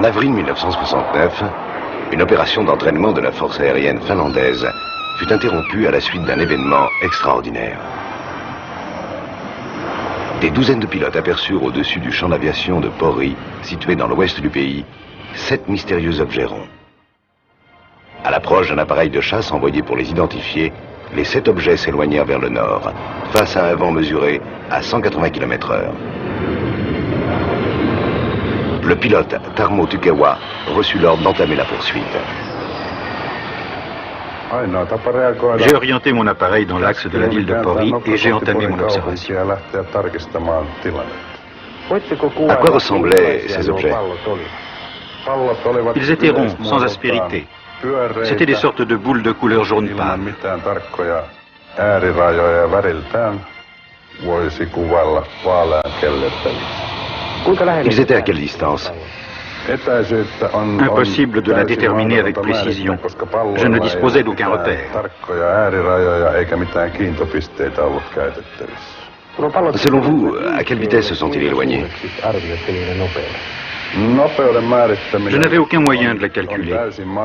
avril 1969, une opération d'entraînement de la force aérienne finlandaise fut interrompue à la suite d'un événement extraordinaire. Des douzaines de pilotes aperçurent au-dessus du champ d'aviation de Pori, situé dans l'ouest du pays, 7 mystérieux objets ronds. À l'approche d'un appareil de chasse envoyé pour les identifier, les 7 objets s'éloignèrent vers le nord, face à un vent mesuré à 180 km/h. Le pilote Tarmo Tukewa reçut l'ordre d'entamer la poursuite. J'ai orienté mon appareil dans l'axe de la ville de Pori et j'ai entamé mon observation. À quoi ressemblaient ces objets? Ils étaient ronds, sans aspérité. C'étaient des sortes de boules de couleur jaune pâle. Ils étaient à quelle distance? Impossible de la déterminer avec précision. Je ne disposais d'aucun repère. Selon vous, à quelle vitesse se sont-ils éloignés? Je n'avais aucun moyen de la calculer,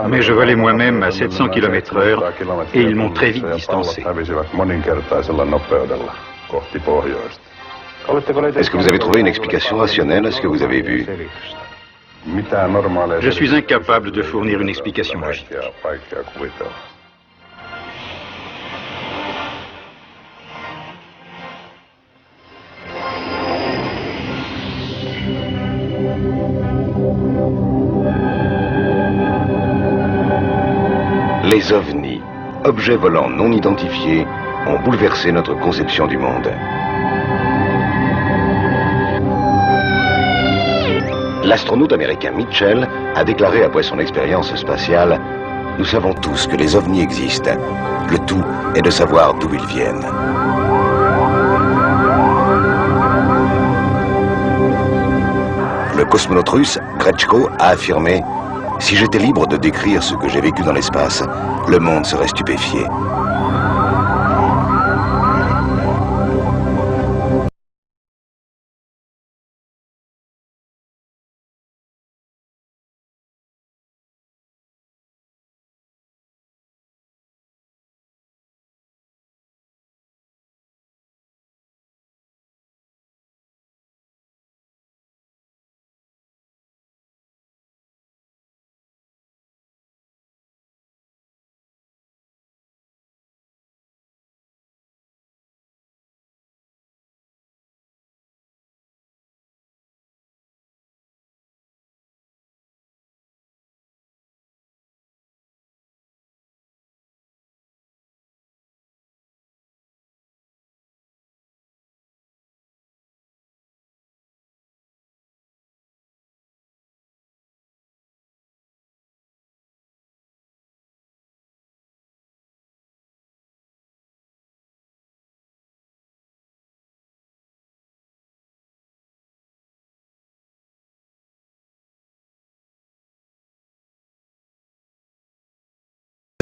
mais je volais moi-même à 700 km/h et ils m'ont très vite distancé. Est-ce que vous avez trouvé une explication rationnelle à ce que vous avez vu? Je suis incapable de fournir une explication logique. Les ovnis, objets volants non identifiés, ont bouleversé notre conception du monde. L'astronaute américain Mitchell a déclaré après son expérience spatiale « Nous savons tous que les ovnis existent. Le tout est de savoir d'où ils viennent. » Le cosmonaute russe Gretchko a affirmé « Si j'étais libre de décrire ce que j'ai vécu dans l'espace, le monde serait stupéfié. »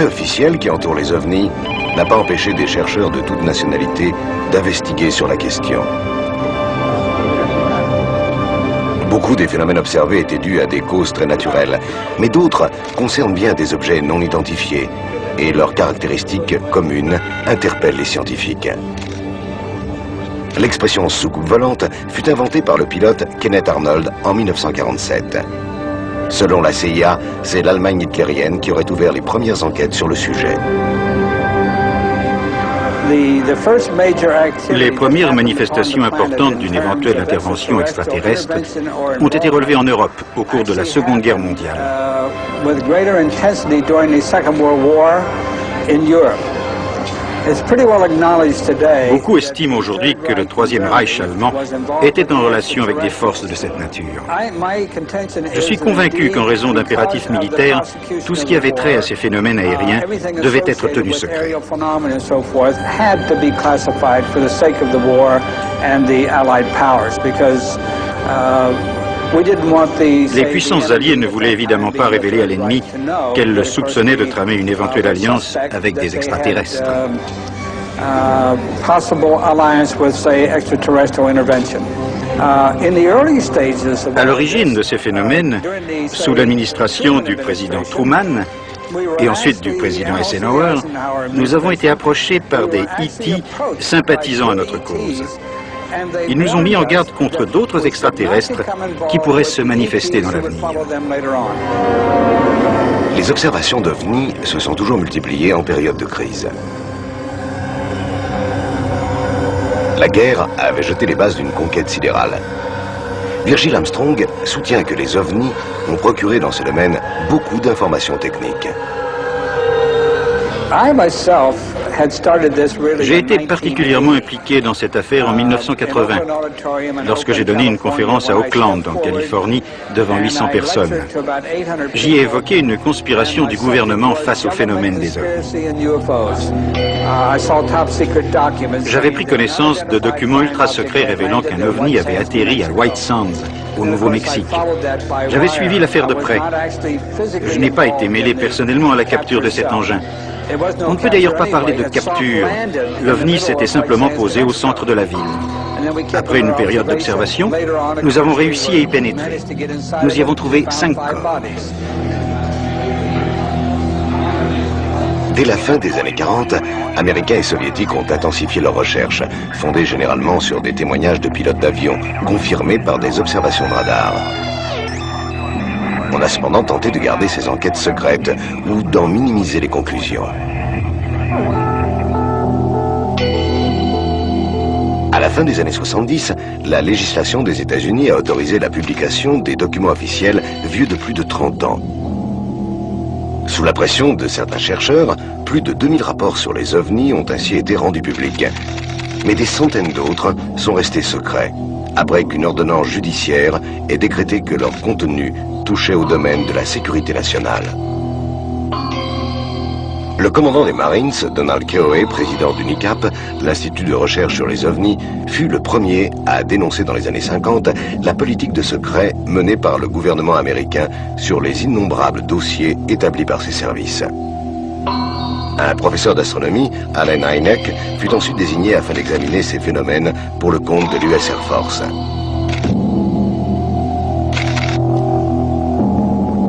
Officiel qui entoure les ovnis n'a pas empêché des chercheurs de toute nationalité d'investiguer sur la question. Beaucoup des phénomènes observés étaient dus à des causes très naturelles, mais d'autres concernent bien des objets non identifiés et leurs caractéristiques communes interpellent les scientifiques. L'expression soucoupe volante fut inventée par le pilote Kenneth Arnold en 1947. Selon la CIA, c'est l'Allemagne hitlérienne qui aurait ouvert les premières enquêtes sur le sujet. Les premières manifestations importantes d'une éventuelle intervention extraterrestre ont été relevées en Europe au cours de la Seconde Guerre mondiale. Beaucoup estiment aujourd'hui que le Troisième Reich allemand était en relation avec des forces de cette nature. Je suis convaincu qu'en raison d'impératifs militaires, tout ce qui avait trait à ces phénomènes aériens devait être tenu secret. Les puissances alliées ne voulaient évidemment pas révéler à l'ennemi qu'elles le soupçonnaient de tramer une éventuelle alliance avec des extraterrestres. À l'origine de ces phénomènes, sous l'administration du président Truman et ensuite du président Eisenhower, nous avons été approchés par des E.T. sympathisant à notre cause. Ils nous ont mis en garde contre d'autres extraterrestres qui pourraient se manifester dans l'avenir. Les observations d'OVNI se sont toujours multipliées en période de crise. La guerre avait jeté les bases d'une conquête sidérale. Virgil Armstrong soutient que les ovnis ont procuré dans ce domaine beaucoup d'informations techniques. J'ai été particulièrement impliqué dans cette affaire en 1980, lorsque j'ai donné une conférence à Oakland, en Californie, devant 800 personnes. J'y ai évoqué une conspiration du gouvernement face au phénomène des ovnis. J'avais pris connaissance de documents ultra secrets révélant qu'un ovni avait atterri à White Sands, au Nouveau-Mexique. J'avais suivi l'affaire de près. Je n'ai pas été mêlé personnellement à la capture de cet engin. On ne peut d'ailleurs pas parler de capture. L'OVNI s'était simplement posé au centre de la ville. Après une période d'observation, nous avons réussi à y pénétrer. Nous y avons trouvé 5 corps. Dès la fin des années 40, Américains et Soviétiques ont intensifié leurs recherches, fondées généralement sur des témoignages de pilotes d'avion, confirmés par des observations de radar. On a cependant tenté de garder ces enquêtes secrètes ou d'en minimiser les conclusions. À la fin des années 70, la législation des États-Unis a autorisé la publication des documents officiels vieux de plus de 30 ans. Sous la pression de certains chercheurs, plus de 2000 rapports sur les ovnis ont ainsi été rendus publics. Mais des centaines d'autres sont restés secrets, après qu'une ordonnance judiciaire ait décrété que leur contenu touchait au domaine de la sécurité nationale. Le commandant des Marines, Donald Keohane, président du NICAP, l'Institut de recherche sur les ovnis, fut le premier à dénoncer dans les années 50 la politique de secret menée par le gouvernement américain sur les innombrables dossiers établis par ses services. Un professeur d'astronomie, Allen Hynek, fut ensuite désigné afin d'examiner ces phénomènes pour le compte de l'US Air Force.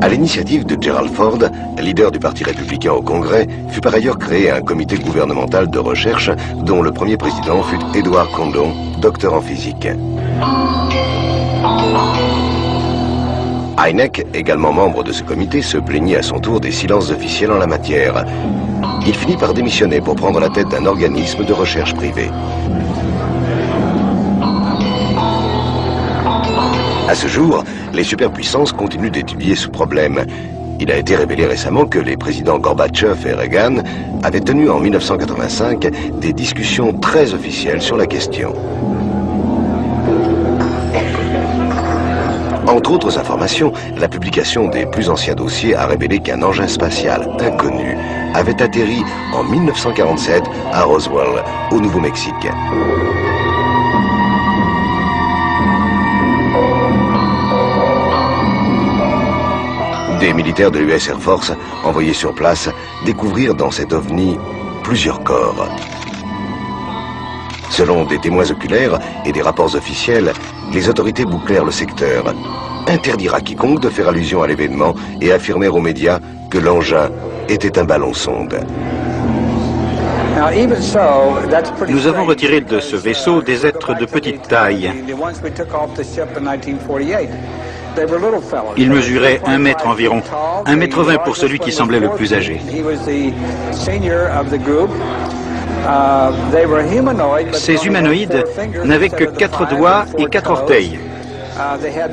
À l'initiative de Gerald Ford, leader du Parti républicain au Congrès, fut par ailleurs créé un comité gouvernemental de recherche dont le premier président fut Edward Condon, docteur en physique. Hynek, également membre de ce comité, se plaignit à son tour des silences officiels en la matière. Il finit par démissionner pour prendre la tête d'un organisme de recherche privé. À ce jour, les superpuissances continuent d'étudier ce problème. Il a été révélé récemment que les présidents Gorbatchev et Reagan avaient tenu en 1985 des discussions très officielles sur la question. Entre autres informations, la publication des plus anciens dossiers a révélé qu'un engin spatial inconnu avait atterri en 1947 à Roswell, au Nouveau-Mexique. Des militaires de l'US Air Force, envoyés sur place, découvrirent dans cet ovni plusieurs corps. Selon des témoins oculaires et des rapports officiels, les autorités bouclèrent le secteur, interdirent à quiconque de faire allusion à l'événement et affirmèrent aux médias que l'engin était un ballon sonde. Nous avons retiré de ce vaisseau des êtres de petite taille. Il mesurait 1 mètre environ, 1,20 m pour celui qui semblait le plus âgé. Ces humanoïdes n'avaient que 4 doigts et 4 orteils.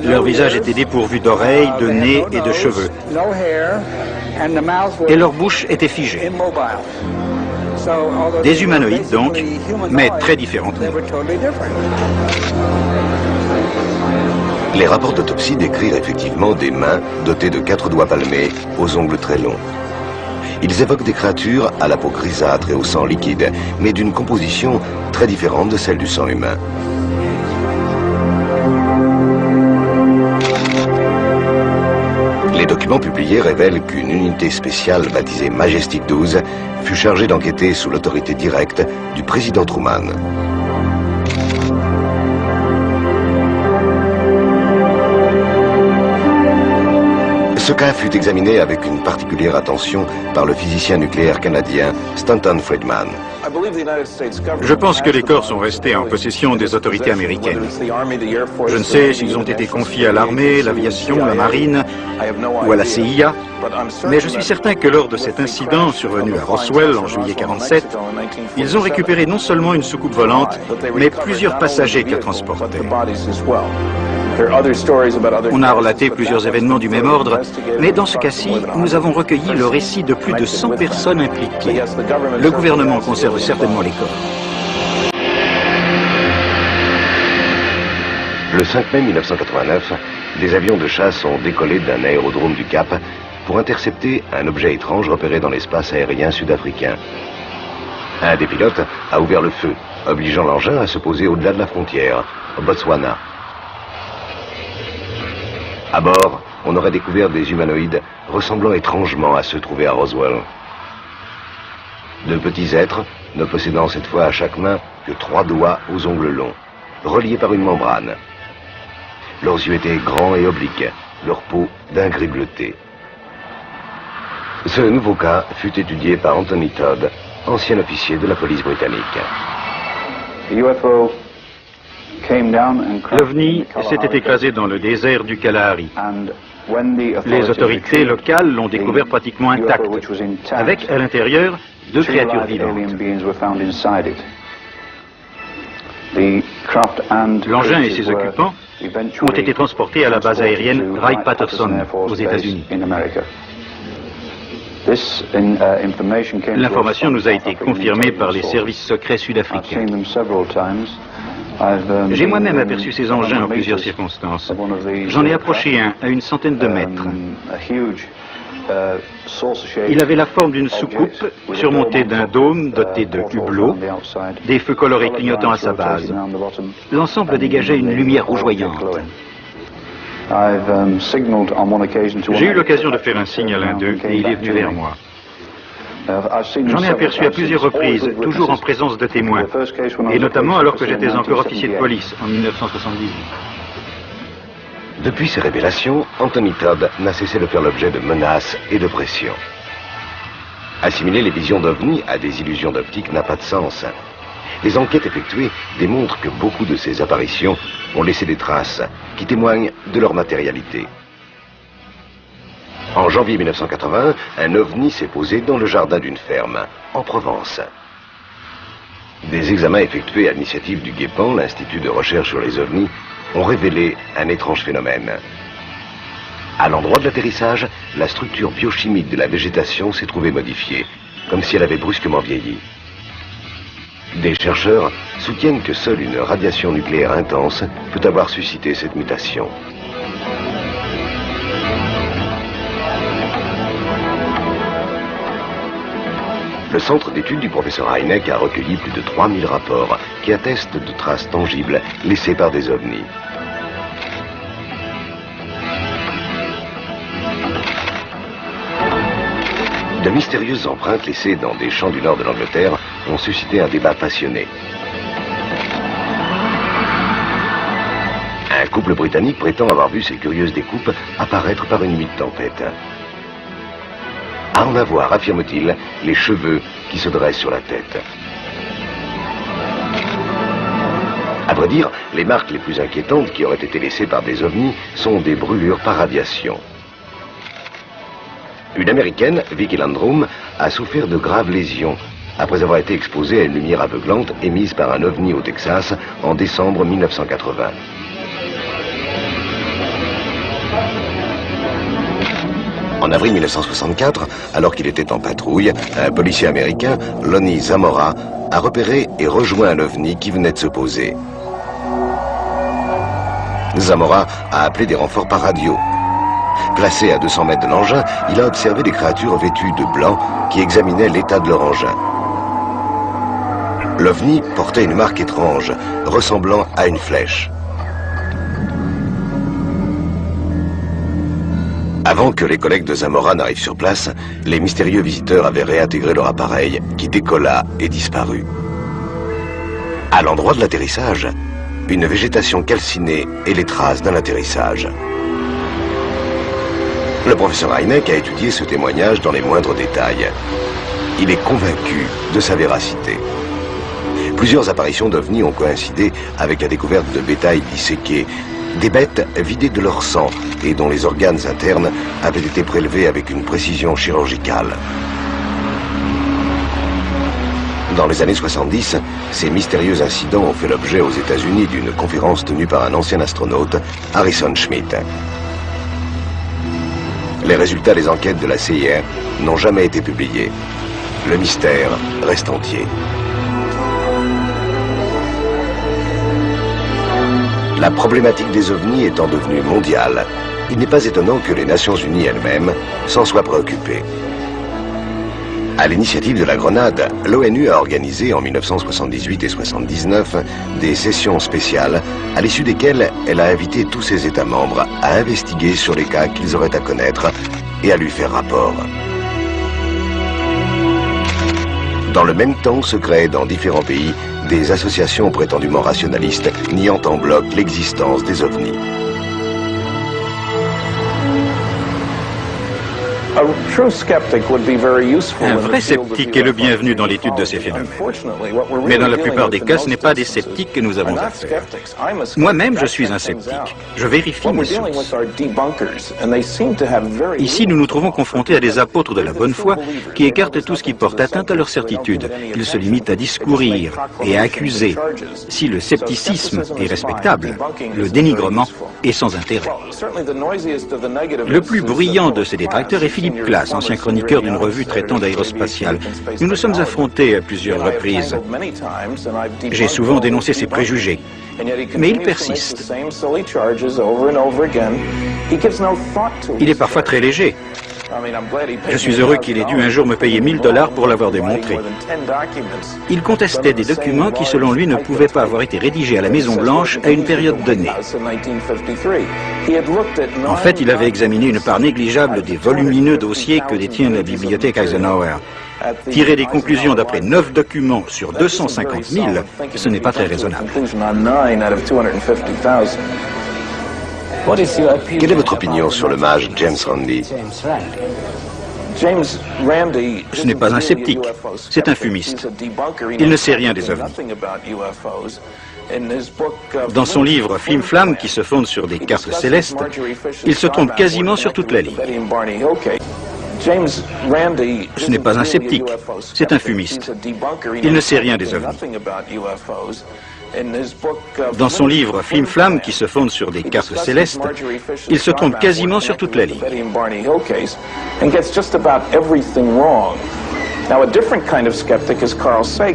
Leur visage était dépourvu d'oreilles, de nez et de cheveux. Et leur bouche était figée. Des humanoïdes donc, mais très différents. Les rapports d'autopsie décrirent effectivement des mains dotées de 4 doigts palmés aux ongles très longs. Ils évoquent des créatures à la peau grisâtre et au sang liquide, mais d'une composition très différente de celle du sang humain. Les documents publiés révèlent qu'une unité spéciale baptisée Majestic 12 fut chargée d'enquêter sous l'autorité directe du président Truman. Ce cas fut examiné avec une particulière attention par le physicien nucléaire canadien Stanton Friedman. Je pense que les corps sont restés en possession des autorités américaines. Je ne sais s'ils ont été confiés à l'armée, l'aviation, la marine ou à la CIA, mais je suis certain que lors de cet incident survenu à Roswell en juillet 1947, ils ont récupéré non seulement une soucoupe volante, mais plusieurs passagers qu'elle transportait. On a relaté plusieurs événements du même ordre, mais dans ce cas-ci, nous avons recueilli le récit de plus de 100 personnes impliquées. Le gouvernement conserve certainement les corps. Le 5 mai 1989, des avions de chasse ont décollé d'un aérodrome du Cap pour intercepter un objet étrange repéré dans l'espace aérien sud-africain. Un des pilotes a ouvert le feu, obligeant l'engin à se poser au-delà de la frontière, au Botswana. À bord, on aurait découvert des humanoïdes ressemblant étrangement à ceux trouvés à Roswell. De petits êtres, ne possédant cette fois à chaque main que 3 doigts aux ongles longs, reliés par une membrane. Leurs yeux étaient grands et obliques, leur peau d'un gris bleuté. Ce nouveau cas fut étudié par Anthony Todd, ancien officier de la police britannique. L'OVNI s'était écrasé dans le désert du Kalahari. Les autorités locales l'ont découvert pratiquement intact, avec à l'intérieur 2 créatures vivantes. L'engin et ses occupants ont été transportés à la base aérienne Wright-Patterson aux États-Unis. L'information nous a été confirmée par les services secrets sud-africains. J'ai moi-même aperçu ces engins en plusieurs circonstances. J'en ai approché un à une centaine de mètres. Il avait la forme d'une soucoupe surmontée d'un dôme doté de hublots, des feux colorés clignotant à sa base. L'ensemble dégageait une lumière rougeoyante. J'ai eu l'occasion de faire un signe à l'un d'eux et il est venu vers moi. J'en ai aperçu à plusieurs reprises, toujours en présence de témoins, et notamment alors que j'étais encore officier de police en 1978. Depuis ces révélations, Anthony Todd n'a cessé de faire l'objet de menaces et de pressions. Assimiler les visions d'OVNI à des illusions d'optique n'a pas de sens. Les enquêtes effectuées démontrent que beaucoup de ces apparitions ont laissé des traces qui témoignent de leur matérialité. En janvier 1980, un OVNI s'est posé dans le jardin d'une ferme, en Provence. Des examens effectués à l'initiative du GEPAN, l'Institut de recherche sur les OVNIs, ont révélé un étrange phénomène. À l'endroit de l'atterrissage, la structure biochimique de la végétation s'est trouvée modifiée, comme si elle avait brusquement vieilli. Des chercheurs soutiennent que seule une radiation nucléaire intense peut avoir suscité cette mutation. Le centre d'études du professeur Hynek a recueilli plus de 3000 rapports qui attestent de traces tangibles laissées par des ovnis. De mystérieuses empreintes laissées dans des champs du nord de l'Angleterre ont suscité un débat passionné. Un couple britannique prétend avoir vu ces curieuses découpes apparaître par une nuit de tempête. À en avoir, affirme-t-il, les cheveux qui se dressent sur la tête. À vrai dire, les marques les plus inquiétantes qui auraient été laissées par des ovnis sont des brûlures par radiation. Une américaine, Vicky Landrum, a souffert de graves lésions après avoir été exposée à une lumière aveuglante émise par un ovni au Texas en décembre 1980. En avril 1964, alors qu'il était en patrouille, un policier américain, Lonnie Zamora, a repéré et rejoint un ovni qui venait de se poser. Zamora a appelé des renforts par radio. Placé à 200 mètres de l'engin, il a observé des créatures vêtues de blanc qui examinaient l'état de leur engin. L'ovni portait une marque étrange, ressemblant à une flèche. Avant que les collègues de Zamora n'arrivent sur place, les mystérieux visiteurs avaient réintégré leur appareil, qui décolla et disparut. À l'endroit de l'atterrissage, une végétation calcinée et les traces d'un atterrissage. Le professeur Hynek a étudié ce témoignage dans les moindres détails. Il est convaincu de sa véracité. Plusieurs apparitions d'ovnis ont coïncidé avec la découverte de bétail disséqué, des bêtes vidées de leur sang et dont les organes internes avaient été prélevés avec une précision chirurgicale. Dans les années 70, ces mystérieux incidents ont fait l'objet aux États-Unis d'une conférence tenue par un ancien astronaute, Harrison Schmitt. Les résultats des enquêtes de la CIA n'ont jamais été publiés. Le mystère reste entier. La problématique des ovnis étant devenue mondiale, il n'est pas étonnant que les Nations Unies elles-mêmes s'en soient préoccupées. À l'initiative de la Grenade, l'ONU a organisé en 1978 et 1979 des sessions spéciales à l'issue desquelles elle a invité tous ses États membres à investiguer sur les cas qu'ils auraient à connaître et à lui faire rapport. Dans le même temps se créaient dans différents pays des associations prétendument rationalistes niant en bloc l'existence des ovnis. Un vrai sceptique est le bienvenu dans l'étude de ces phénomènes. Mais dans la plupart des cas, ce n'est pas des sceptiques que nous avons affaire. Moi-même, je suis un sceptique. Je vérifie mes sources. Ici, nous nous trouvons confrontés à des apôtres de la bonne foi qui écartent tout ce qui porte atteinte à leur certitude. Ils se limitent à discourir et à accuser. Si le scepticisme est respectable, le dénigrement est sans intérêt. Le plus bruyant de ces détracteurs est Philippe Klass, ancien chroniqueur d'une revue traitant d'aérospatiale. Nous nous sommes affrontés à plusieurs reprises. J'ai souvent dénoncé ses préjugés, mais il persiste. Il est parfois très léger. Je suis heureux qu'il ait dû un jour me payer $1000 pour l'avoir démontré. Il contestait des documents qui, selon lui, ne pouvaient pas avoir été rédigés à la Maison-Blanche à une période donnée. En fait, il avait examiné une part négligeable des volumineux dossiers que détient la bibliothèque Eisenhower. Tirer des conclusions d'après 9 documents sur 250 000, ce n'est pas très raisonnable. Quelle est votre opinion sur le mage James Randi? Ce n'est pas un sceptique, c'est un fumiste. Il ne sait rien des ovnis. Dans son livre Flim Flam, qui se fonde sur des cartes célestes, il se trompe quasiment sur toute la ligne. Ce n'est pas un sceptique, c'est un fumiste. Il ne sait rien des ovnis. Dans son livre Flim Flam, qui se fonde sur des cartes célestes, il se trompe quasiment sur toute la ligne.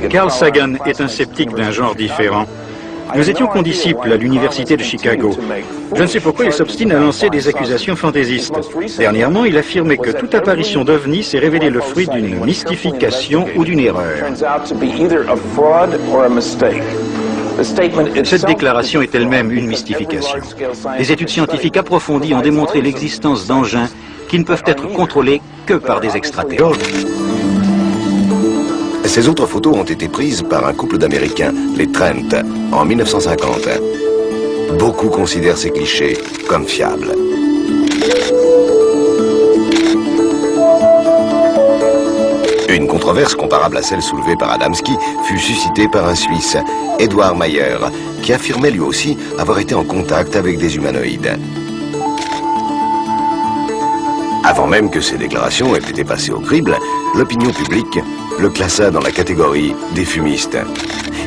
Carl Sagan est un sceptique d'un genre différent. Nous étions condisciples à l'université de Chicago. Je ne sais pourquoi il s'obstine à lancer des accusations fantaisistes. Dernièrement, il affirmait que toute apparition d'OVNI s'est révélée le fruit d'une mystification ou d'une erreur. Cette déclaration est elle-même une mystification. Les études scientifiques approfondies ont démontré l'existence d'engins qui ne peuvent être contrôlés que par des extraterrestres. Ces autres photos ont été prises par un couple d'Américains, les Trent, en 1950. Beaucoup considèrent ces clichés comme fiables. Une controverse comparable à celle soulevée par Adamski fut suscitée par un Suisse, Edward Mayer, qui affirmait lui aussi avoir été en contact avec des humanoïdes. Avant même que ces déclarations aient été passées au crible, l'opinion publique le classa dans la catégorie des fumistes.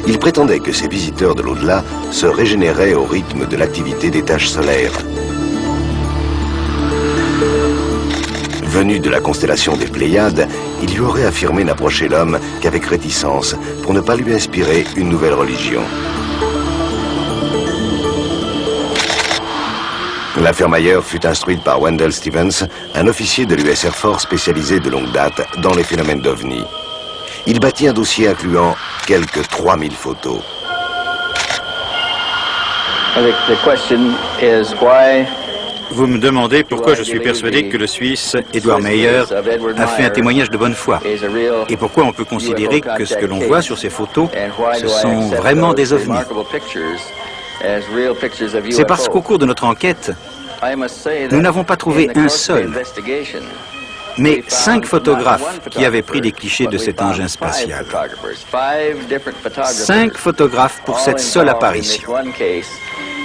Il prétendait que ces visiteurs de l'au-delà se régénéraient au rythme de l'activité des taches solaires. Venu de la constellation des Pléiades, il lui aurait affirmé n'approcher l'homme qu'avec réticence pour ne pas lui inspirer une nouvelle religion. L'affaire Mayer fut instruite par Wendell Stevens, un officier de l'US Air Force spécialisé de longue date dans les phénomènes d'OVNI. Il bâtit un dossier incluant quelques 3000 photos. Vous me demandez pourquoi je suis persuadé que le Suisse Edward Mayer a fait un témoignage de bonne foi et pourquoi on peut considérer que ce que l'on voit sur ces photos, ce sont vraiment des ovnis. C'est parce qu'au cours de notre enquête, Nous n'avons pas trouvé un seul, mais 5 photographes qui avaient pris des clichés de cet engin spatial. 5 photographes pour cette seule apparition.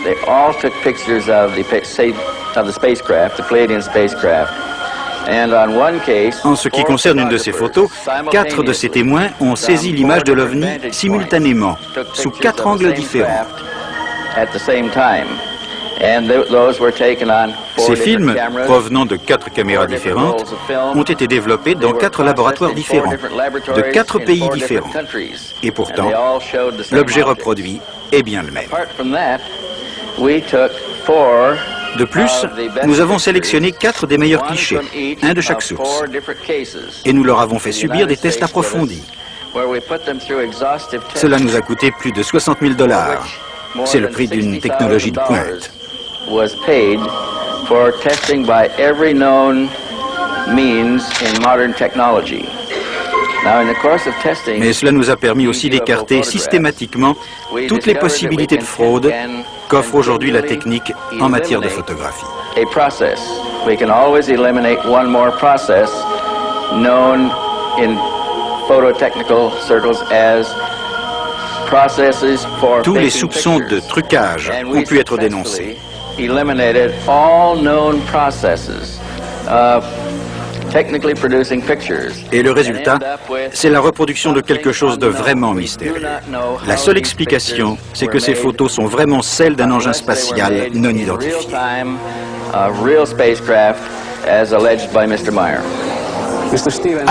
They all took pictures of the spacecraft, the Pleiadian spacecraft. And on one case, en ce qui concerne une de ces photos, 4 de ces témoins ont saisi l'image de l'OVNI simultanément, sous 4 angles différents. Ces films, provenant de 4 caméras différentes, ont été développés dans 4 laboratoires différents, de 4 pays différents. Et pourtant, l'objet reproduit est bien le même. De plus, nous avons sélectionné 4 des meilleurs clichés, un de chaque source, et nous leur avons fait subir des tests approfondis. Cela nous a coûté plus de 60 000 $. C'est le prix d'une technologie de pointe. Mais cela nous a permis aussi d'écarter systématiquement toutes les possibilités de fraude qu'offre aujourd'hui la technique en matière de photographie. Tous les soupçons de trucage ont pu être dénoncés. Et le résultat, c'est la reproduction de quelque chose de vraiment mystérieux. La seule explication, c'est que ces photos sont vraiment celles d'un engin spatial non identifié. À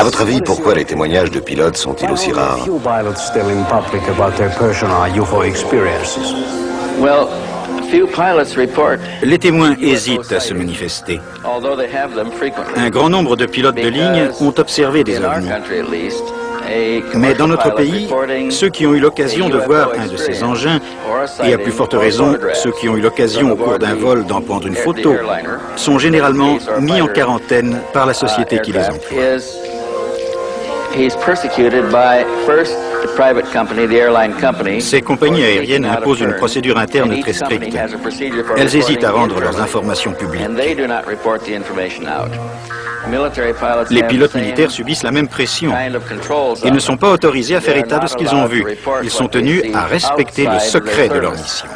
votre avis, pourquoi les témoignages de pilotes sont-ils aussi rares? Les témoins hésitent à se manifester. Un grand nombre de pilotes de ligne ont observé des ovnis. Mais dans notre pays, ceux qui ont eu l'occasion de voir un de ces engins, et à plus forte raison, ceux qui ont eu l'occasion au cours d'un vol d'en prendre une photo, sont généralement mis en quarantaine par la société qui les emploie. Ces compagnies aériennes imposent une procédure interne très stricte. Elles hésitent à rendre leurs informations publiques. Les pilotes militaires subissent la même pression. Ils ne sont pas autorisés à faire état de ce qu'ils ont vu. Ils sont tenus à respecter le secret de leur mission.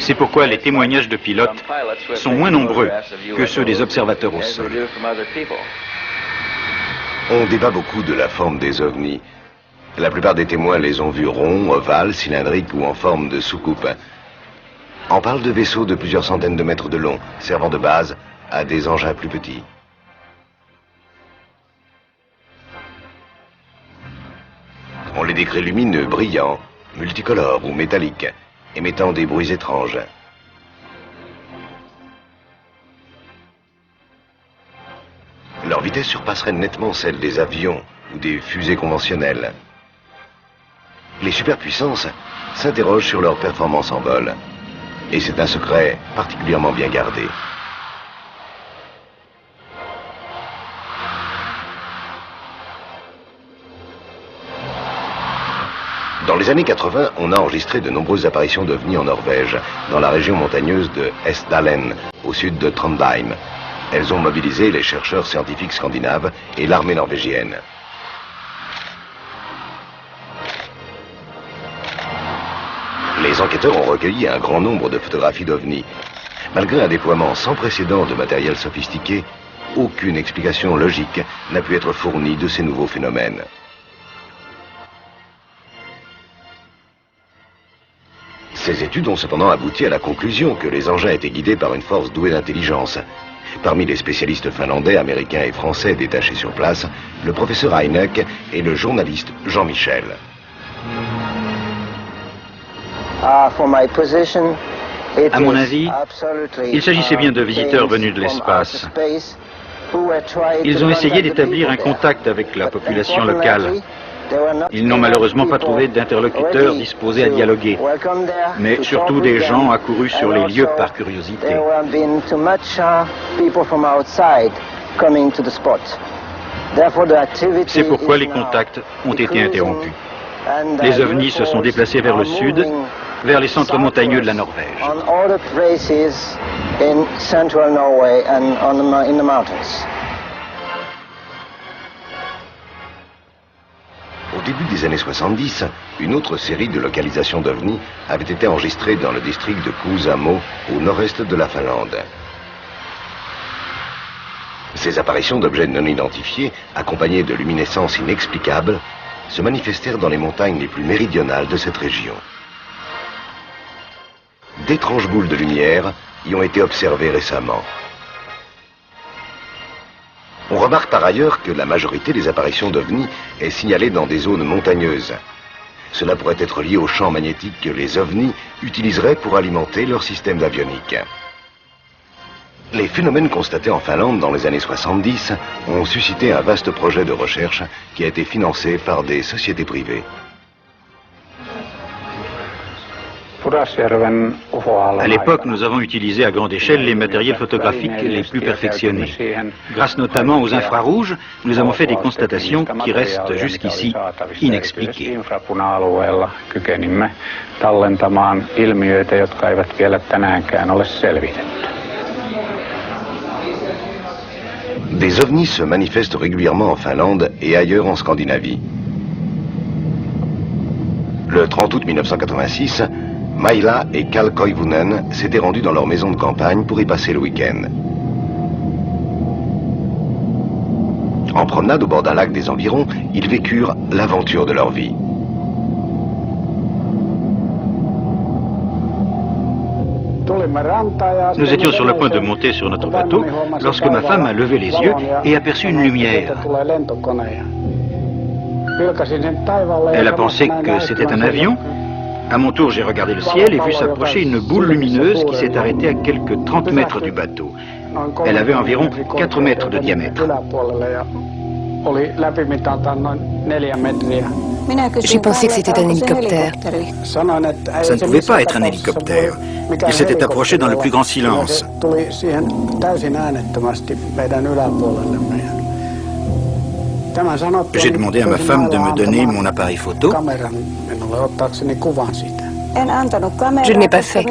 C'est pourquoi les témoignages de pilotes sont moins nombreux que ceux des observateurs au sol. On débat beaucoup de la forme des ovnis. La plupart des témoins les ont vus ronds, ovales, cylindriques ou en forme de soucoupe. On parle de vaisseaux de plusieurs centaines de mètres de long, servant de base à des engins plus petits. On les décrit lumineux, brillants, multicolores ou métalliques, émettant des bruits étranges. Leur vitesse surpasserait nettement celle des avions ou des fusées conventionnelles. Les superpuissances s'interrogent sur leur performance en vol. Et c'est un secret particulièrement bien gardé. Dans les années 80, on a enregistré de nombreuses apparitions d'ovnis en Norvège, dans la région montagneuse de Hessdalen, au sud de Trondheim. Elles ont mobilisé les chercheurs scientifiques scandinaves et l'armée norvégienne. Les enquêteurs ont recueilli un grand nombre de photographies d'ovnis. Malgré un déploiement sans précédent de matériel sophistiqué, aucune explication logique n'a pu être fournie de ces nouveaux phénomènes. Ces études ont cependant abouti à la conclusion que les engins étaient guidés par une force douée d'intelligence. Parmi les spécialistes finlandais, américains et français détachés sur place, le professeur Heineck et le journaliste Jean Michel. À mon avis, il s'agissait bien de visiteurs venus de l'espace. Ils ont essayé d'établir un contact avec la population locale. Ils n'ont malheureusement pas trouvé d'interlocuteurs disposés à dialoguer, mais surtout des gens accourus sur les lieux par curiosité. C'est pourquoi les contacts ont été interrompus. Les ovnis se sont déplacés vers le sud vers les centres montagneux de la Norvège. Au début des années 70, une autre série de localisations d'OVNI avait été enregistrée dans le district de Kuusamo, au nord-est de la Finlande. Ces apparitions d'objets non identifiés, accompagnées de luminescences inexplicables, se manifestèrent dans les montagnes les plus méridionales de cette région. D'étranges boules de lumière y ont été observées récemment. On remarque par ailleurs que la majorité des apparitions d'OVNI est signalée dans des zones montagneuses. Cela pourrait être lié aux champs magnétiques que les OVNI utiliseraient pour alimenter leur système d'avionique. Les phénomènes constatés en Finlande dans les années 70 ont suscité un vaste projet de recherche qui a été financé par des sociétés privées. À l'époque, nous avons utilisé à grande échelle les matériels photographiques les plus perfectionnés. Grâce notamment aux infrarouges, nous avons fait des constatations qui restent jusqu'ici inexpliquées. Des ovnis se manifestent régulièrement en Finlande et ailleurs en Scandinavie. Le 30 août 1986, Maila et Carl Koivunen s'étaient rendus dans leur maison de campagne pour y passer le week-end. En promenade au bord d'un lac des environs, ils vécurent l'aventure de leur vie. Nous étions sur le point de monter sur notre bateau lorsque ma femme a levé les yeux et aperçut une lumière. Elle a pensé que c'était un avion. À mon tour, j'ai regardé le ciel et vu s'approcher une boule lumineuse qui s'est arrêtée à quelques 30 mètres du bateau. Elle avait environ 4 mètres de diamètre. J'ai pensé que c'était un hélicoptère. Ça ne pouvait pas être un hélicoptère. Il s'était approché dans le plus grand silence. J'ai demandé à ma femme de me donner mon appareil photo. Je ne l'ai pas fait.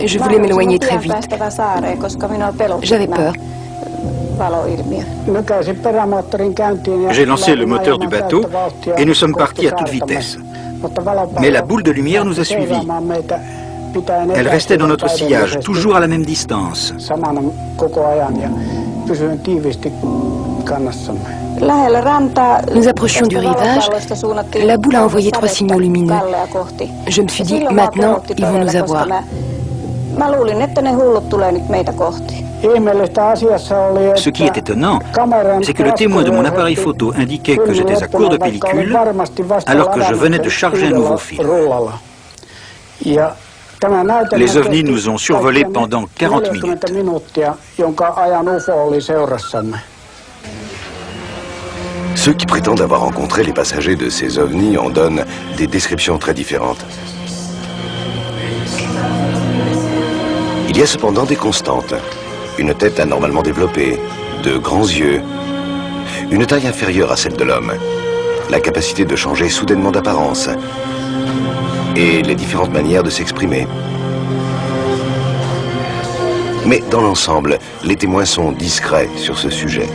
Je voulais m'éloigner très vite. J'avais peur. J'ai lancé le moteur du bateau et nous sommes partis à toute vitesse. Mais la boule de lumière nous a suivis. Elle restait dans notre sillage, toujours à la même distance. Nous approchions du rivage. La boule a envoyé 3 signaux lumineux. Je me suis dit, maintenant, ils vont nous avoir. Ce qui est étonnant, c'est que le témoin de mon appareil photo indiquait que j'étais à court de pellicule alors que je venais de charger un nouveau film. Les ovnis nous ont survolés pendant 40 minutes. Ceux qui prétendent avoir rencontré les passagers de ces ovnis en donnent des descriptions très différentes. Il y a cependant des constantes. Une tête anormalement développée, de grands yeux, une taille inférieure à celle de l'homme, la capacité de changer soudainement d'apparence et les différentes manières de s'exprimer. Mais dans l'ensemble, les témoins sont discrets sur ce sujet.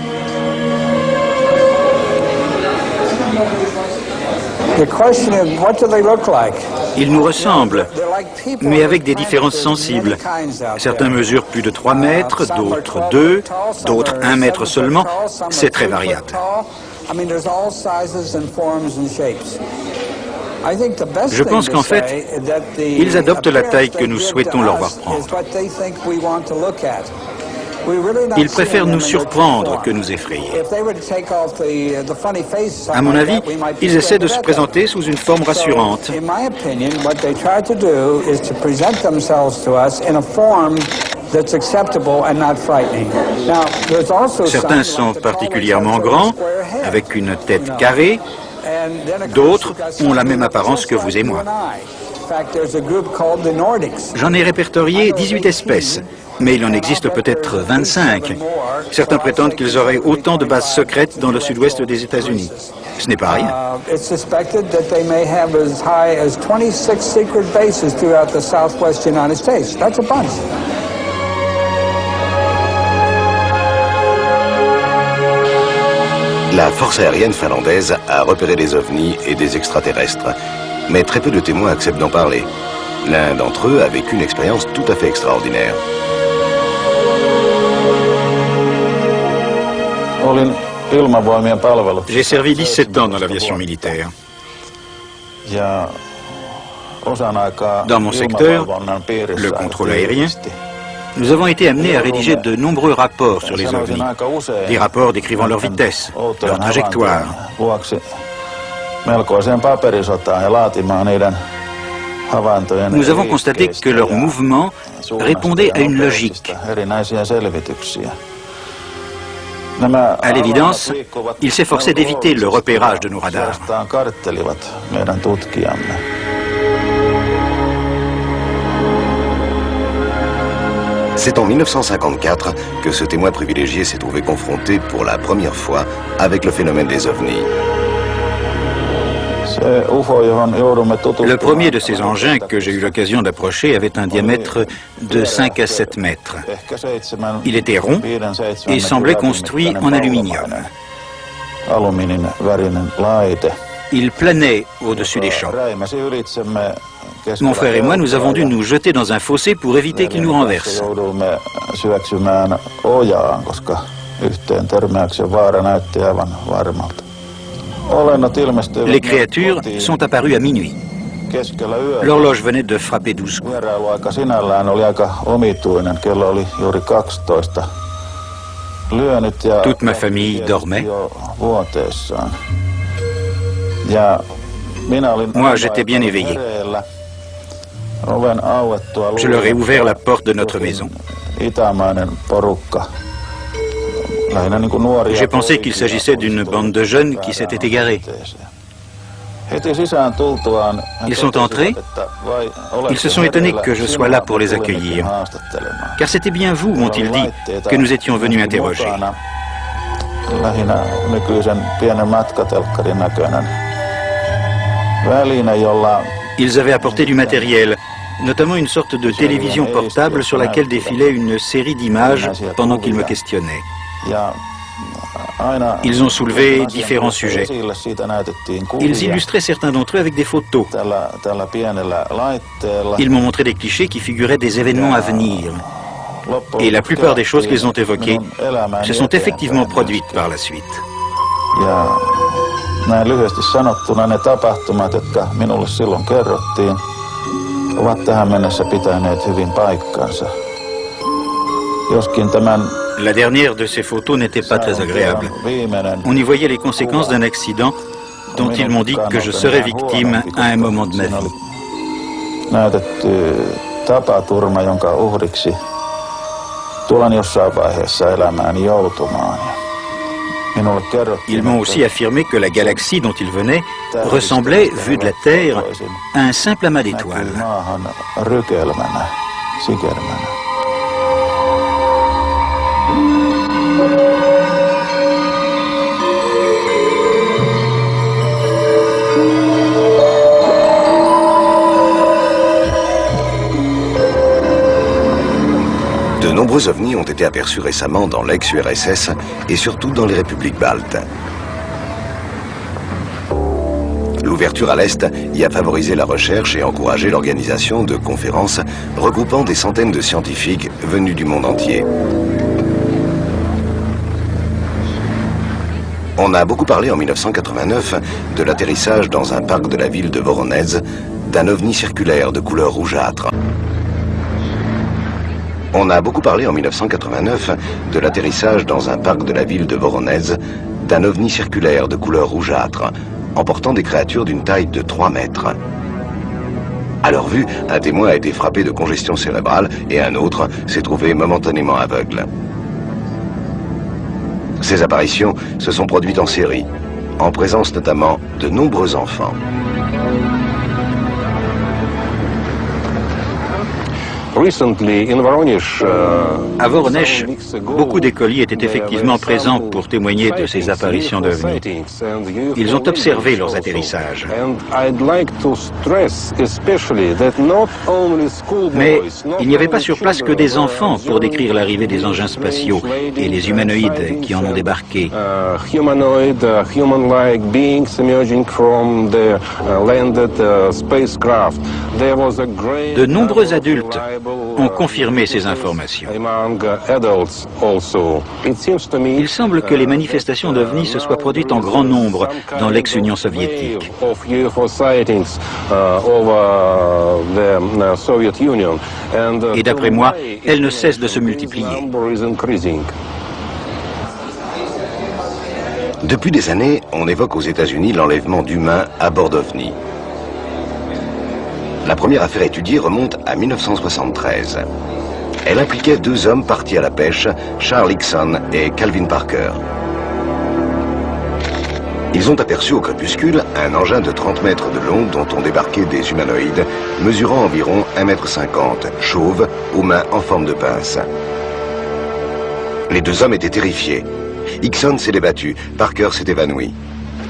Ils nous ressemblent, mais avec des différences sensibles. Certains mesurent plus de 3 mètres, d'autres 2, d'autres 1 mètre seulement. C'est très variable. Je pense qu'en fait, ils adoptent la taille que nous souhaitons leur voir prendre. Ils préfèrent nous surprendre que nous effrayer. À mon avis, ils essaient de se présenter sous une forme rassurante. Certains sont particulièrement grands, avec une tête carrée. D'autres ont la même apparence que vous et moi. J'en ai répertorié 18 espèces, mais il en existe peut-être 25. Certains prétendent qu'ils auraient autant de bases secrètes dans le sud-ouest des États-Unis. Ce n'est pas rien. It's suspected that they may have as high as 26 secret bases throughout the southwest United States. That's a bunch. La force aérienne finlandaise a repéré des ovnis et des extraterrestres, mais très peu de témoins acceptent d'en parler. L'un d'entre eux a vécu une expérience tout à fait extraordinaire. J'ai servi 17 ans dans l'aviation militaire. Dans mon secteur, le contrôle aérien, nous avons été amenés à rédiger de nombreux rapports sur les ovnis. Des rapports décrivant leur vitesse, leur trajectoire. Nous avons constaté que leurs mouvements répondaient à une logique. À l'évidence, ils s'efforçaient d'éviter le repérage de nos radars. C'est en 1954 que ce témoin privilégié s'est trouvé confronté pour la première fois avec le phénomène des ovnis. Le premier de ces engins que j'ai eu l'occasion d'approcher avait un diamètre de 5 à 7 mètres. Il était rond et semblait construit en aluminium. Il planait au-dessus des champs. Mon frère et moi, nous avons dû nous jeter dans un fossé pour éviter qu'il nous renverse. Les créatures sont apparues à minuit. L'horloge venait de frapper 12 coups. Toute ma famille dormait. Moi, j'étais bien éveillé. Je leur ai ouvert la porte de notre maison. J'ai pensé qu'il s'agissait d'une bande de jeunes qui s'était égarée. Ils sont entrés. Ils se sont étonnés que je sois là pour les accueillir. Car c'était bien vous, m'ont-ils dit, que nous étions venus interroger. Ils avaient apporté du matériel, notamment une sorte de télévision portable sur laquelle défilait une série d'images pendant qu'ils me questionnaient. Ils ont soulevé différents sujets. Ils illustraient certains d'entre eux avec des photos. Ils m'ont montré des clichés qui figuraient des événements à venir. Et la plupart des choses qu'ils ont évoquées se sont effectivement produites par la suite. Näin lyhyesti sanottuna ne tapahtumat, jotka minulle silloin kerrottiin, ovat tähän mennessä pitäneet hyvin paikkansa. Joskin tämän La dernière de ces photos n'était pas très agréable. On y voyait les conséquences d'un accident dont ils m'ont dit que je serais victime à un moment de ma vie. Näytetty tapaturma, jonka uhriksi tulen jossain vaiheessa elämääni joutumaan. Ils m'ont aussi affirmé que la galaxie dont ils venaient ressemblait, vue de la Terre, à un simple amas d'étoiles. De nombreux ovnis ont été aperçus récemment dans l'ex-URSS et surtout dans les républiques baltes. L'ouverture à l'Est y a favorisé la recherche et encouragé l'organisation de conférences regroupant des centaines de scientifiques venus du monde entier. On a beaucoup parlé en 1989 de l'atterrissage dans un parc de la ville de Voronezh d'un ovni circulaire de couleur rougeâtre. On a beaucoup parlé en 1989 de l'atterrissage dans un parc de la ville de Voronezh d'un ovni circulaire de couleur rougeâtre, emportant des créatures d'une taille de 3 mètres. À leur vue, un témoin a été frappé de congestion cérébrale et un autre s'est trouvé momentanément aveugle. Ces apparitions se sont produites en série, en présence notamment de nombreux enfants. À Voronezh, beaucoup d'écoliers étaient effectivement présents pour témoigner de ces apparitions d'OVNI. Ils ont observé leurs atterrissages. Mais il n'y avait pas sur place que des enfants pour décrire l'arrivée des engins spatiaux et les humanoïdes qui en ont débarqué. De nombreux adultes ont confirmé ces informations. Il semble que les manifestations d'OVNI se soient produites en grand nombre dans l'ex-Union soviétique. Et d'après moi, elles ne cessent de se multiplier. Depuis des années, on évoque aux États-Unis l'enlèvement d'humains à bord d'OVNI. La première affaire étudiée remonte à 1973. Elle impliquait deux hommes partis à la pêche, Charles Hickson et Calvin Parker. Ils ont aperçu au crépuscule un engin de 30 mètres de long dont ont débarqué des humanoïdes mesurant environ 1,50 m, chauves, aux mains en forme de pince. Les deux hommes étaient terrifiés. Hickson s'est débattu, Parker s'est évanoui.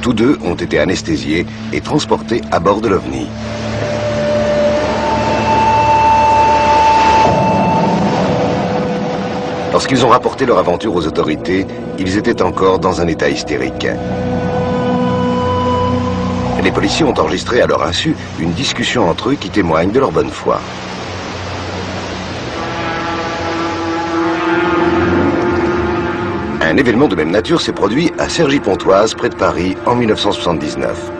Tous deux ont été anesthésiés et transportés à bord de l'OVNI. Lorsqu'ils ont rapporté leur aventure aux autorités, ils étaient encore dans un état hystérique. Les policiers ont enregistré à leur insu une discussion entre eux qui témoigne de leur bonne foi. Un événement de même nature s'est produit à Cergy-Pontoise, près de Paris, en 1979.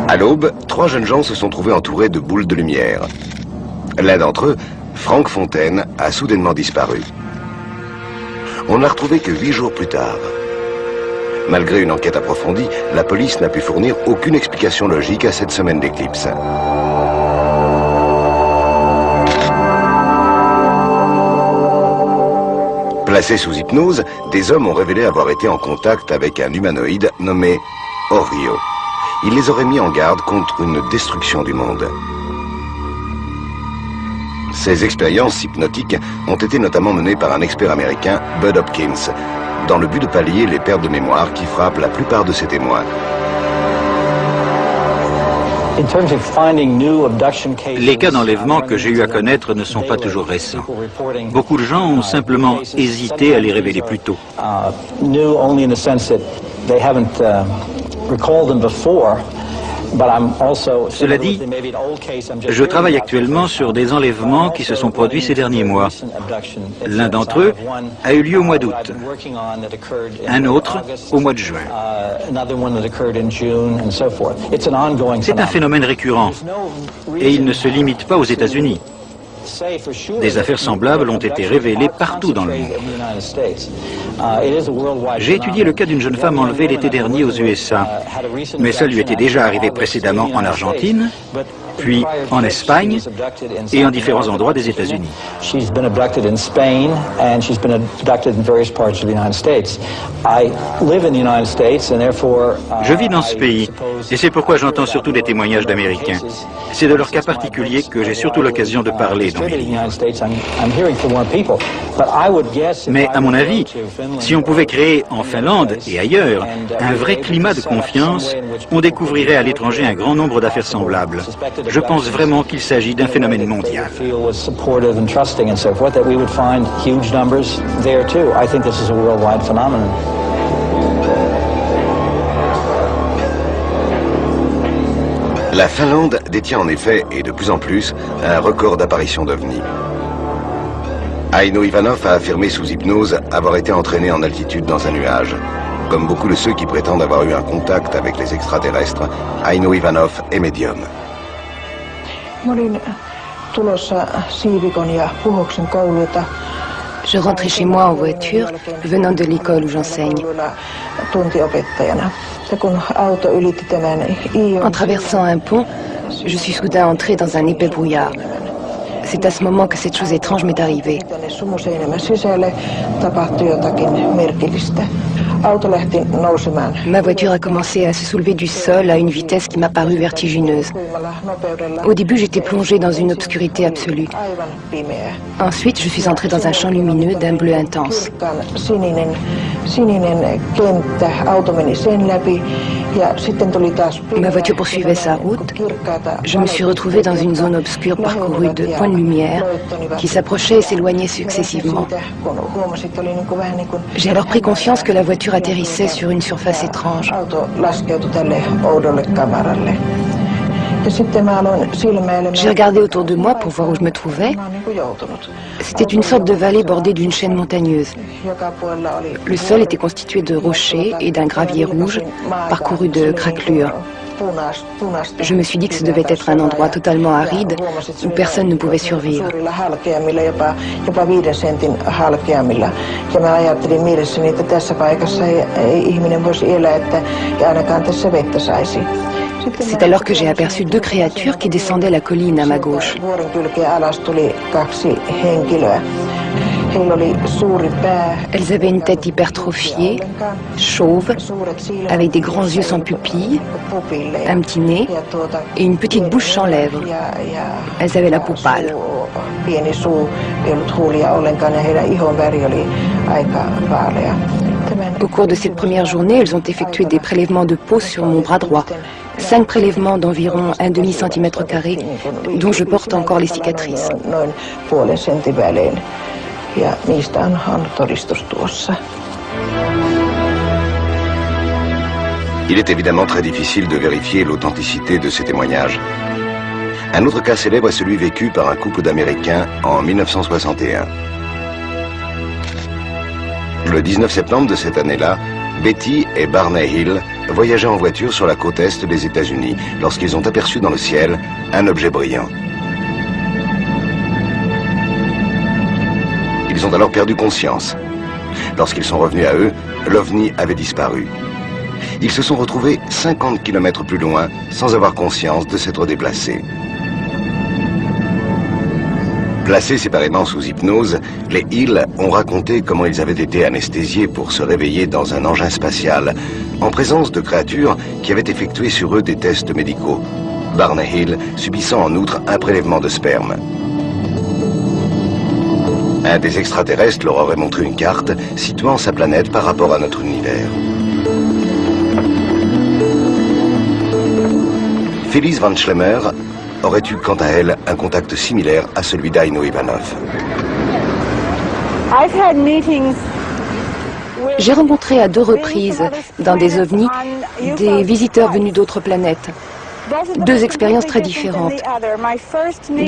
À l'aube, trois jeunes gens se sont trouvés entourés de boules de lumière. L'un d'entre eux, Franck Fontaine, a soudainement disparu. On ne l'a retrouvé que 8 jours plus tard. Malgré une enquête approfondie, la police n'a pu fournir aucune explication logique à cette semaine d'éclipse. Placés sous hypnose, des hommes ont révélé avoir été en contact avec un humanoïde nommé Orio. Il les aurait mis en garde contre une destruction du monde. Ces expériences hypnotiques ont été notamment menées par un expert américain, Bud Hopkins, dans le but de pallier les pertes de mémoire qui frappent la plupart de ses témoins. Les cas d'enlèvement que j'ai eu à connaître ne sont pas toujours récents. Beaucoup de gens ont simplement hésité à les révéler plus tôt. Cela dit, je travaille actuellement sur des enlèvements qui se sont produits ces derniers mois. L'un d'entre eux a eu lieu au mois d'août, un autre au mois de juin. C'est un phénomène récurrent et il ne se limite pas aux États-Unis. Des affaires semblables ont été révélées partout dans le monde. J'ai étudié le cas d'une jeune femme enlevée l'été dernier aux USA, mais ça lui était déjà arrivé précédemment en Argentine, puis en Espagne et en différents endroits des États-Unis. Je vis dans ce pays et c'est pourquoi j'entends surtout des témoignages d'Américains. C'est de leur cas particulier que j'ai surtout l'occasion de parler dans mes livres. Mais à mon avis, si on pouvait créer en Finlande et ailleurs un vrai climat de confiance, on découvrirait à l'étranger un grand nombre d'affaires semblables. Je pense vraiment qu'il s'agit d'un phénomène mondial. La Finlande détient en effet, et de plus en plus, un record d'apparition d'OVNI. Aino Ivanov a affirmé sous hypnose avoir été entraîné en altitude dans un nuage. Comme beaucoup de ceux qui prétendent avoir eu un contact avec les extraterrestres, Aino Ivanov est médium. Je rentrais chez moi en voiture, venant de l'école où j'enseigne. En traversant un pont, je suis soudain entrée dans un épais brouillard. C'est à ce moment que cette chose étrange m'est arrivée. Ma voiture a commencé à se soulever du sol à une vitesse qui m'a paru vertigineuse. Au début, j'étais plongée dans une obscurité absolue. Ensuite, je suis entrée dans un champ lumineux d'un bleu intense. Ma voiture poursuivait sa route. Je me suis retrouvée dans une zone obscure parcourue de points de lumière qui s'approchaient et s'éloignaient successivement. J'ai alors pris conscience que la voiture atterrissait sur une surface étrange. J'ai regardé autour de moi pour voir où je me trouvais. C'était une sorte de vallée bordée d'une chaîne montagneuse. Le sol était constitué de rochers et d'un gravier rouge parcouru de craquelures. Je me suis dit que ce devait être un endroit totalement aride où personne ne pouvait survivre. C'est alors que j'ai aperçu deux créatures qui descendaient la colline à ma gauche. Elles avaient une tête hypertrophiée, chauve, avec des grands yeux sans pupilles, un petit nez et une petite bouche sans lèvres. Elles avaient la peau pâle. Au cours de cette première journée, elles ont effectué des prélèvements de peau sur mon bras droit. 5 prélèvements d'environ un demi-centimètre carré, dont je porte encore les cicatrices. Il est évidemment très difficile de vérifier l'authenticité de ces témoignages. Un autre cas célèbre est celui vécu par un couple d'Américains en 1961. Le 19 septembre de cette année-là, Betty et Barney Hill voyageaient en voiture sur la côte est des États-Unis lorsqu'ils ont aperçu dans le ciel un objet brillant. Ils ont alors perdu conscience. Lorsqu'ils sont revenus à eux, l'OVNI avait disparu. Ils se sont retrouvés 50 km plus loin sans avoir conscience de s'être déplacés. Placés séparément sous hypnose, les Hill ont raconté comment ils avaient été anesthésiés pour se réveiller dans un engin spatial, en présence de créatures qui avaient effectué sur eux des tests médicaux. Barney Hill subissant en outre un prélèvement de sperme. Un des extraterrestres leur aurait montré une carte situant sa planète par rapport à notre univers. Phyllis Van Schlemmer aurait eu quant à elle un contact similaire à celui d'Aino Ivanov. J'ai rencontré à 2 reprises, dans des ovnis, des visiteurs venus d'autres planètes. 2 expériences très différentes.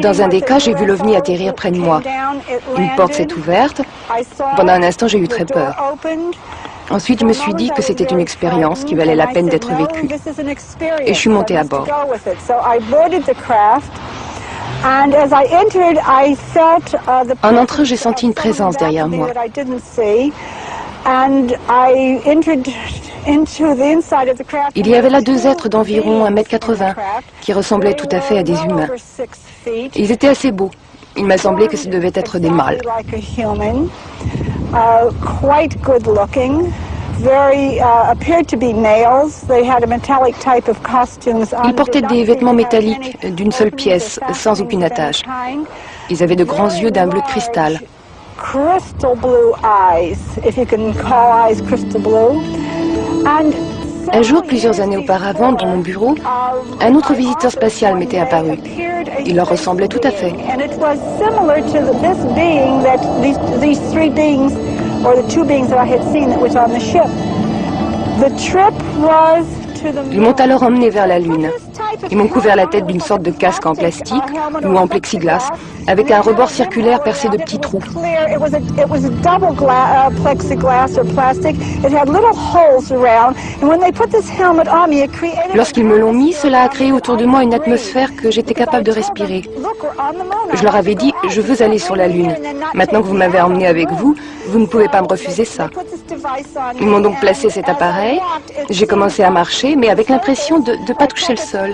Dans un des cas, j'ai vu l'ovni atterrir près de moi. Une porte s'est ouverte. Pendant un instant, j'ai eu très peur. Ensuite, je me suis dit que c'était une expérience qui valait la peine d'être vécue. Et je suis montée à bord. En entrant, j'ai senti une présence derrière moi. Il y avait là 2 êtres d'environ 1,80 m qui ressemblaient tout à fait à des humains. Ils étaient assez beaux. Il m'a semblé que ce devaient être des mâles. Ils portaient des vêtements métalliques d'une seule pièce, sans aucune attache. Ils avaient de grands yeux d'un bleu de cristal. Un jour, plusieurs années auparavant, dans mon bureau, un autre visiteur spatial m'était apparu. Il leur ressemblait tout à fait. Ils m'ont alors emmené vers la Lune. Ils m'ont couvert la tête d'une sorte de casque en plastique ou en plexiglas, avec un rebord circulaire percé de petits trous. Lorsqu'ils me l'ont mis, cela a créé autour de moi une atmosphère que j'étais capable de respirer. Je leur avais dit, je veux aller sur la Lune. Maintenant que vous m'avez emmené avec vous, vous ne pouvez pas me refuser ça. Ils m'ont donc placé cet appareil. J'ai commencé à marcher, mais avec l'impression de ne pas toucher le sol.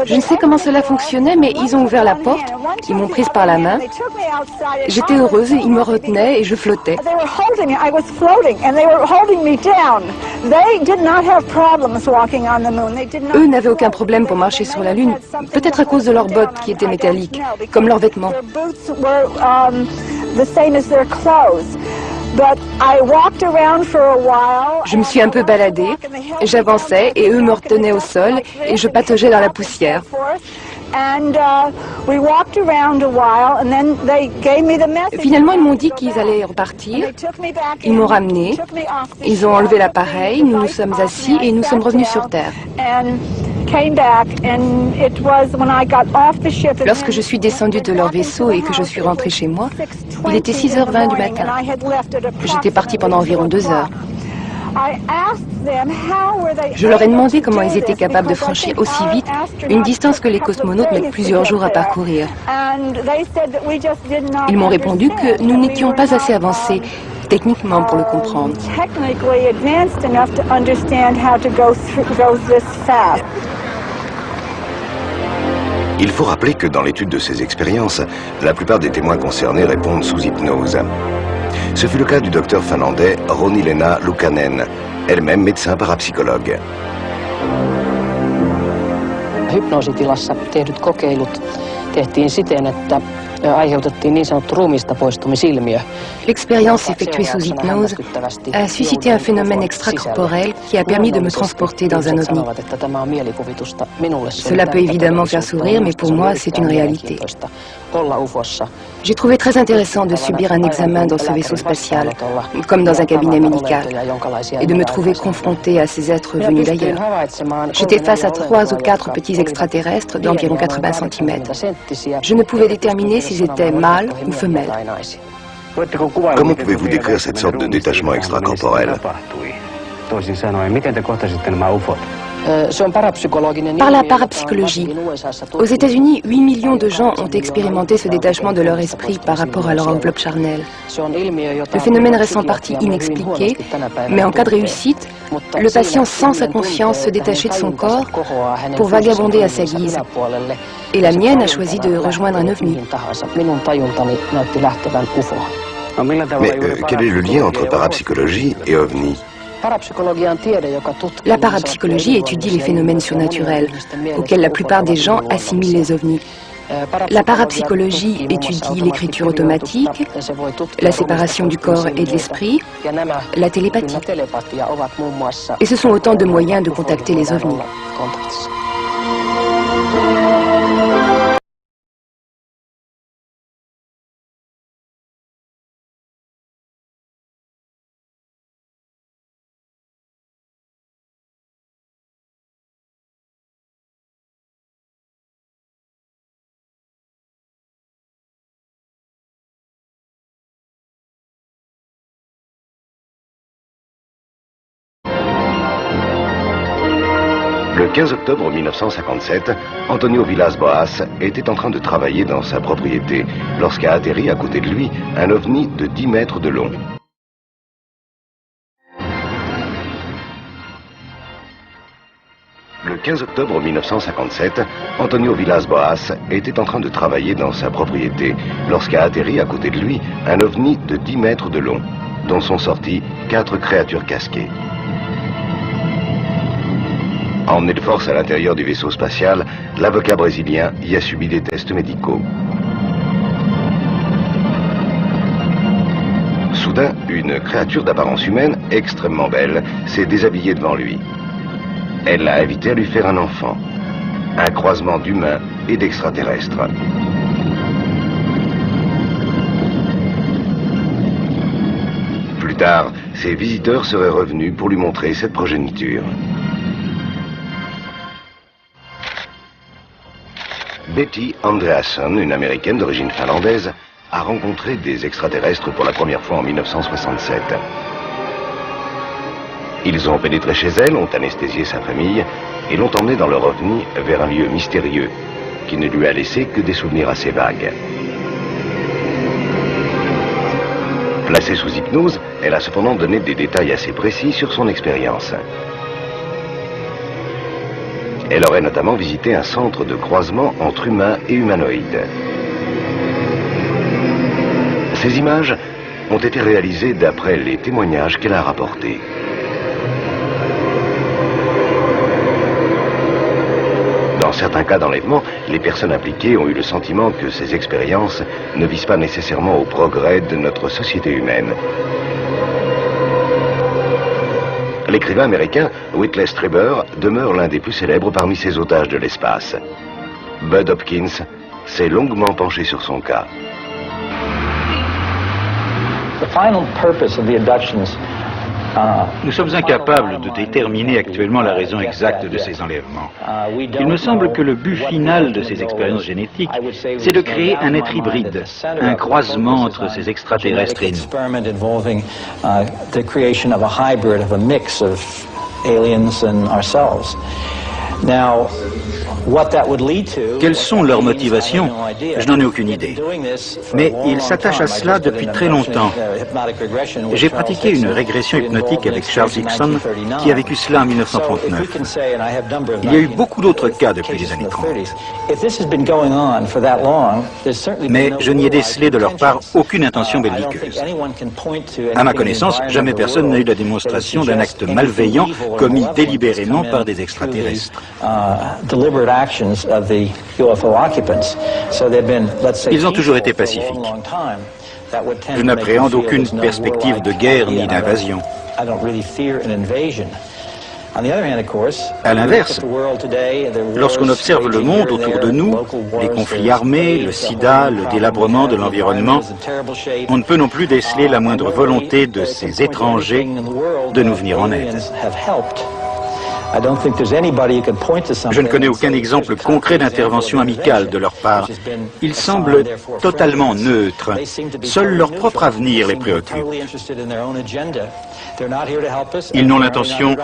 Je ne sais comment cela fonctionnait, mais ils ont ouvert la porte, ils m'ont prise par la main. J'étais heureuse, ils me retenaient et je flottais. Eux n'avaient aucun problème pour marcher sur la Lune, peut-être à cause de leurs bottes qui étaient métalliques, comme leurs vêtements. Je me suis un peu baladée, j'avançais et eux me retenaient au sol et je pataugeais dans la poussière. Finalement, ils m'ont dit qu'ils allaient repartir. Ils m'ont ramené, ils ont enlevé l'appareil, nous nous sommes assis et nous sommes revenus sur Terre. Lorsque je suis descendue de leur vaisseau et que je suis rentrée chez moi, il était 6h20 du matin. J'étais partie pendant environ 2 heures. Je leur ai demandé comment ils étaient capables de franchir aussi vite une distance que les cosmonautes mettent plusieurs jours à parcourir. Ils m'ont répondu que nous n'étions pas assez avancés techniquement pour le comprendre. Il faut rappeler que dans l'étude de ces expériences, la plupart des témoins concernés répondent sous hypnose. Ce fut le cas du docteur finlandais Ronnie-Leena Luukkanen, elle-même médecin parapsychologue. Hypnoositilassa tehdyt kokeilut tehtiin siten, että aiheutettiin niin sanottu ruumiista poistumisilmiö. L'expérience effectuée sous hypnose a suscité un phénomène extracorporel qui a permis de me transporter dans un ovni. Cela peut évidemment faire sourire, mais pour moi, c'est une réalité. J'ai trouvé très intéressant de subir un examen dans ce vaisseau spatial, comme dans un cabinet médical, et de me trouver confronté à ces êtres venus d'ailleurs. J'étais face à 3 ou 4 petits extraterrestres d'environ 80 cm. Je ne pouvais déterminer s'ils étaient mâles ou femelles. Comment pouvez-vous décrire cette sorte de détachement extracorporel? Par la parapsychologie. Aux États-Unis, 8 millions de gens ont expérimenté ce détachement de leur esprit par rapport à leur enveloppe charnelle. Le phénomène reste en partie inexpliqué, mais en cas de réussite, le patient sent sa conscience se détacher de son corps pour vagabonder à sa guise. Et la mienne a choisi de rejoindre un ovni. Mais quel est le lien entre parapsychologie et ovni? La parapsychologie étudie les phénomènes surnaturels, auxquels la plupart des gens assimilent les ovnis. La parapsychologie étudie l'écriture automatique, la séparation du corps et de l'esprit, la télépathie. Et ce sont autant de moyens de contacter les ovnis. Le 15 octobre 1957, Antonio Villas-Boas était en train de travailler dans sa propriété lorsqu'a atterri à côté de lui un ovni de 10 mètres de long. Le 15 octobre 1957, Antonio Villas-Boas était en train de travailler dans sa propriété lorsqu'a atterri à côté de lui un ovni de 10 mètres de long, dont sont sorties 4 créatures casquées. Emmené de force à l'intérieur du vaisseau spatial, l'avocat brésilien y a subi des tests médicaux. Soudain, une créature d'apparence humaine, extrêmement belle, s'est déshabillée devant lui. Elle l'a invité à lui faire un enfant, un croisement d'humains et d'extraterrestres. Plus tard, ses visiteurs seraient revenus pour lui montrer cette progéniture. Betty Andreasson, une américaine d'origine finlandaise, a rencontré des extraterrestres pour la première fois en 1967. Ils ont pénétré chez elle, ont anesthésié sa famille et l'ont emmenée dans leur ovni vers un lieu mystérieux qui ne lui a laissé que des souvenirs assez vagues. Placée sous hypnose, elle a cependant donné des détails assez précis sur son expérience. Elle aurait notamment visité un centre de croisement entre humains et humanoïdes. Ces images ont été réalisées d'après les témoignages qu'elle a rapportés. Dans certains cas d'enlèvement, les personnes impliquées ont eu le sentiment que ces expériences ne visent pas nécessairement au progrès de notre société humaine. L'écrivain américain Whitley Strieber demeure l'un des plus célèbres parmi ces otages de l'espace. Bud Hopkins s'est longuement penché sur son cas. Nous sommes incapables de déterminer actuellement la raison exacte de ces enlèvements. Il me semble que le but final de ces expériences génétiques, c'est de créer un être hybride, un croisement entre ces extraterrestres et nous. Quelles sont leurs motivations? Je n'en ai aucune idée. Mais ils s'attachent à cela depuis très longtemps. J'ai pratiqué une régression hypnotique avec Charles Hickson, qui a vécu cela en 1939. Il y a eu beaucoup d'autres cas depuis les années 30. Mais je n'y ai décelé de leur part aucune intention belliqueuse. À ma connaissance, jamais personne n'a eu la démonstration d'un acte malveillant commis délibérément par des extraterrestres. Ils ont toujours été pacifiques. Je n'appréhende aucune perspective de guerre ni d'invasion. À l'inverse, lorsqu'on observe le monde autour de nous, les conflits armés, le sida, le délabrement de l'environnement, on ne peut non plus déceler la moindre volonté de ces étrangers de nous venir en aide. Je ne connais aucun exemple concret d'intervention amicale de leur part. Ils semblent totalement neutres. Seul leur propre avenir les préoccupe. Ils n'ont l'intention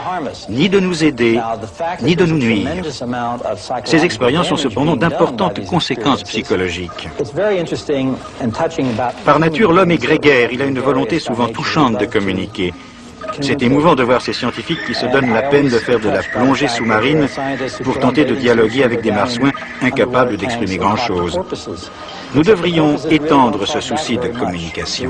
ni de nous aider, ni de nous nuire. Ces expériences ont cependant d'importantes conséquences psychologiques. Par nature, l'homme est grégaire. Il a une volonté souvent touchante de communiquer. C'est émouvant de voir ces scientifiques qui se donnent la peine de faire de la plongée sous-marine pour tenter de dialoguer avec des marsouins incapables d'exprimer grand-chose. Nous devrions étendre ce souci de communication.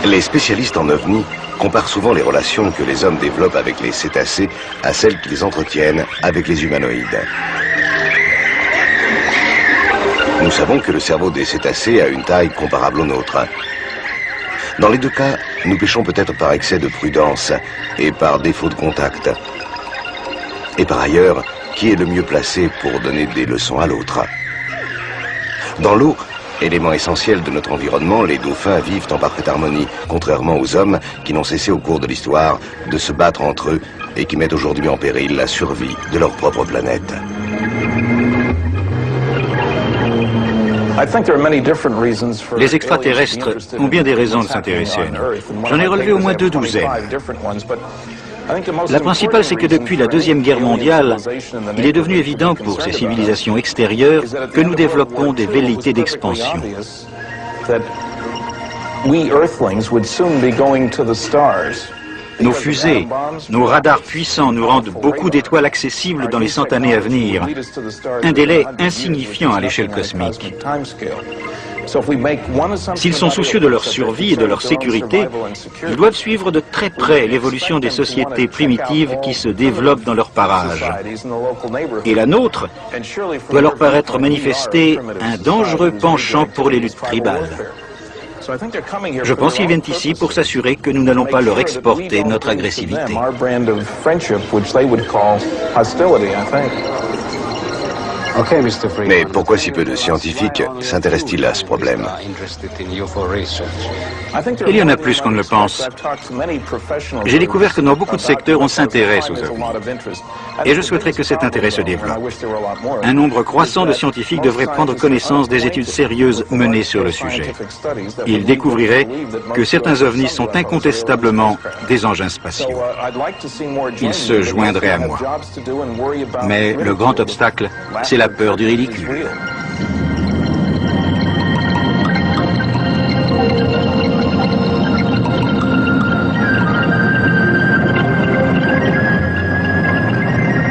Les spécialistes en ovnis comparent souvent les relations que les hommes développent avec les cétacés à celles qu'ils entretiennent avec les humanoïdes. Nous savons que le cerveau des cétacés a une taille comparable au nôtre. Dans les deux cas, nous péchons peut-être par excès de prudence et par défaut de contact. Et par ailleurs, qui est le mieux placé pour donner des leçons à l'autre? Dans l'eau, élément essentiel de notre environnement, les dauphins vivent en parfaite harmonie, contrairement aux hommes qui n'ont cessé au cours de l'histoire de se battre entre eux et qui mettent aujourd'hui en péril la survie de leur propre planète. Les extraterrestres ont bien des raisons de s'intéresser à nous. J'en ai relevé au moins 2 douzaines. La principale, c'est que depuis la Deuxième Guerre mondiale, il est devenu évident pour ces civilisations extérieures que nous développons des velléités d'expansion. Nos fusées, nos radars puissants nous rendent beaucoup d'étoiles accessibles dans les centaines à venir, un délai insignifiant à l'échelle cosmique. S'ils sont soucieux de leur survie et de leur sécurité, ils doivent suivre de très près l'évolution des sociétés primitives qui se développent dans leur parage. Et la nôtre doit leur paraître manifester un dangereux penchant pour les luttes tribales. Je pense qu'ils viennent ici pour s'assurer que nous n'allons pas leur exporter notre agressivité. Mais pourquoi si peu de scientifiques s'intéressent-ils à ce problème? Il y en a plus qu'on ne le pense. J'ai découvert que dans beaucoup de secteurs, on s'intéresse aux ovnis. Et je souhaiterais que cet intérêt se développe. Un nombre croissant de scientifiques devraient prendre connaissance des études sérieuses menées sur le sujet. Ils découvriraient que certains ovnis sont incontestablement des engins spatiaux. Ils se joindraient à moi. Mais le grand obstacle, c'est la peur du ridicule.